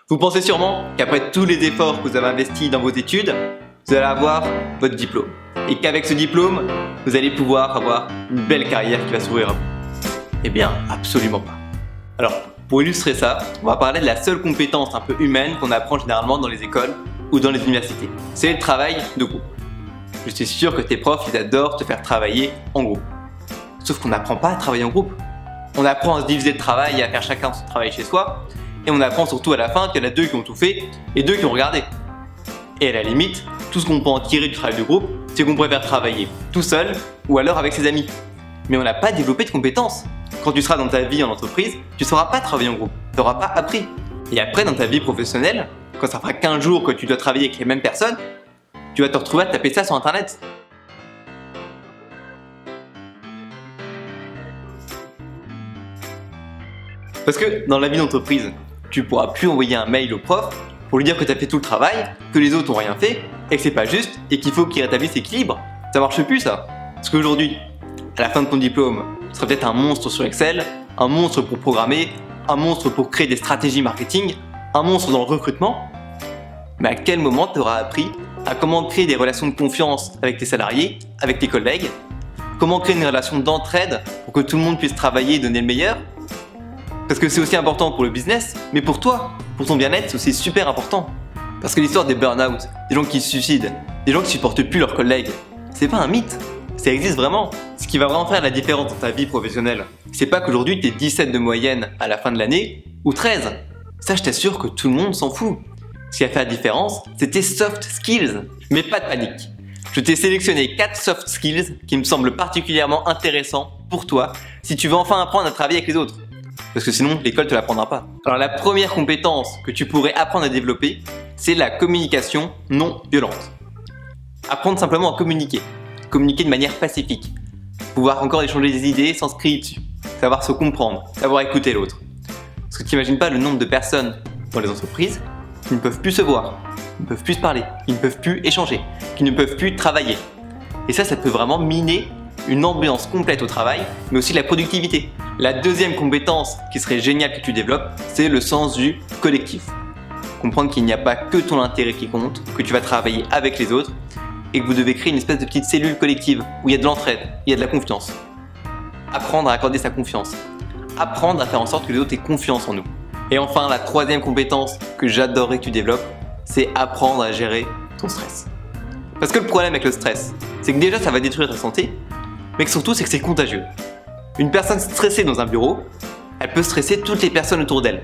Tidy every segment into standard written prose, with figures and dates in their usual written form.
Vous pensez sûrement qu'après tous les efforts que vous avez investis dans vos études, vous allez avoir votre diplôme. Et qu'avec ce diplôme, vous allez pouvoir avoir une belle carrière qui va s'ouvrir à vous. Eh bien, absolument pas. Alors, pour illustrer ça, on va parler de la seule compétence un peu humaine qu'on apprend généralement dans les écoles ou dans les universités. C'est le travail de groupe. Je suis sûr que tes profs, ils adorent te faire travailler en groupe. Sauf qu'on n'apprend pas à travailler en groupe. On apprend à se diviser le travail et à faire chacun son travail chez soi. Et on apprend surtout à la fin qu'il y en a deux qui ont tout fait et deux qui ont regardé. Et à la limite, tout ce qu'on peut en tirer du travail de groupe, c'est qu'on préfère travailler tout seul ou alors avec ses amis. Mais on n'a pas développé de compétences. Quand tu seras dans ta vie en entreprise, tu ne sauras pas travailler en groupe. Tu n'auras pas appris. Et après, dans ta vie professionnelle, quand ça fera 15 jours que tu dois travailler avec les mêmes personnes, tu vas te retrouver à taper ça sur internet. Parce que dans la vie d'entreprise, tu ne pourras plus envoyer un mail au prof pour lui dire que tu as fait tout le travail, que les autres n'ont rien fait, et que c'est pas juste, et qu'il faut qu'il rétablisse l'équilibre. Ça marche plus ça. Parce qu'aujourd'hui, à la fin de ton diplôme, tu seras peut-être un monstre sur Excel, un monstre pour programmer, un monstre pour créer des stratégies marketing, un monstre dans le recrutement. Mais à quel moment tu auras appris à comment créer des relations de confiance avec tes salariés, avec tes collègues, comment créer une relation d'entraide pour que tout le monde puisse travailler et donner le meilleur? Parce que c'est aussi important pour le business, mais pour toi, pour ton bien-être, c'est aussi super important. Parce que l'histoire des burn-out, des gens qui se suicident, des gens qui supportent plus leurs collègues, c'est pas un mythe, ça existe vraiment. Ce qui va vraiment faire la différence dans ta vie professionnelle, c'est pas qu'aujourd'hui tu es 17 de moyenne à la fin de l'année, ou 13. Ça, je t'assure que tout le monde s'en fout. Ce qui va faire la différence, c'est tes soft skills. Mais pas de panique. Je t'ai sélectionné 4 soft skills qui me semblent particulièrement intéressants pour toi si tu veux enfin apprendre à travailler avec les autres. Parce que sinon, l'école te l'apprendra pas. Alors la première compétence que tu pourrais apprendre à développer, c'est la communication non violente. Apprendre simplement à communiquer. Communiquer de manière pacifique. Pouvoir encore échanger des idées sans se crier dessus. Savoir se comprendre, savoir écouter l'autre. Parce que tu n'imagines pas le nombre de personnes dans les entreprises qui ne peuvent plus se voir, qui ne peuvent plus se parler, qui ne peuvent plus échanger, qui ne peuvent plus travailler. Et ça peut vraiment miner une ambiance complète au travail, mais aussi la productivité. La deuxième compétence qui serait géniale que tu développes, c'est le sens du collectif. Comprendre qu'il n'y a pas que ton intérêt qui compte, que tu vas travailler avec les autres et que vous devez créer une espèce de petite cellule collective où il y a de l'entraide, il y a de la confiance. Apprendre à accorder sa confiance. Apprendre à faire en sorte que les autres aient confiance en nous. Et enfin, la troisième compétence que j'adorerais que tu développes, c'est apprendre à gérer ton stress. Parce que le problème avec le stress, c'est que déjà ça va détruire ta santé, mais que surtout c'est que c'est contagieux. Une personne stressée dans un bureau, elle peut stresser toutes les personnes autour d'elle.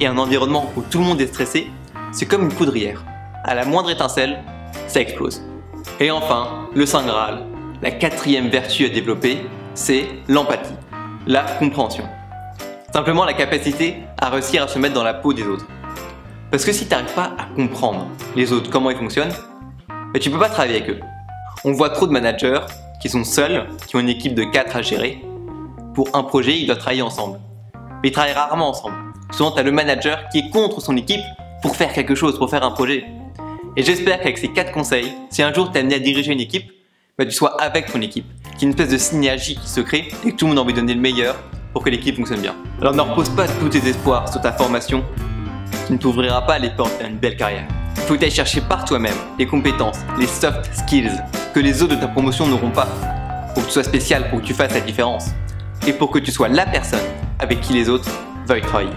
Et un environnement où tout le monde est stressé, c'est comme une poudrière. À la moindre étincelle, ça explose. Et enfin, le Saint Graal, la quatrième vertu à développer, c'est l'empathie, la compréhension. Simplement la capacité à réussir à se mettre dans la peau des autres. Parce que si tu n'arrives pas à comprendre les autres, comment ils fonctionnent, tu ne peux pas travailler avec eux. On voit trop de managers qui sont seuls, qui ont une équipe de 4 à gérer. Pour un projet, ils doivent travailler ensemble. Mais ils travaillent rarement ensemble. Souvent, tu as le manager qui est contre son équipe pour faire quelque chose, pour faire un projet. Et j'espère qu'avec ces 4 conseils, si un jour tu es amené à diriger une équipe, tu sois avec ton équipe, qu'il y ait une espèce de synergie qui se crée et que tout le monde a envie de donner le meilleur pour que l'équipe fonctionne bien. Alors ne repose pas tous tes espoirs sur ta formation qui ne t'ouvrira pas les portes à une belle carrière. Il faut que tu ailles chercher par toi-même les compétences, les soft skills que les autres de ta promotion n'auront pas pour que tu sois spécial, pour que tu fasses la différence et pour que tu sois la personne avec qui les autres veuillent travailler.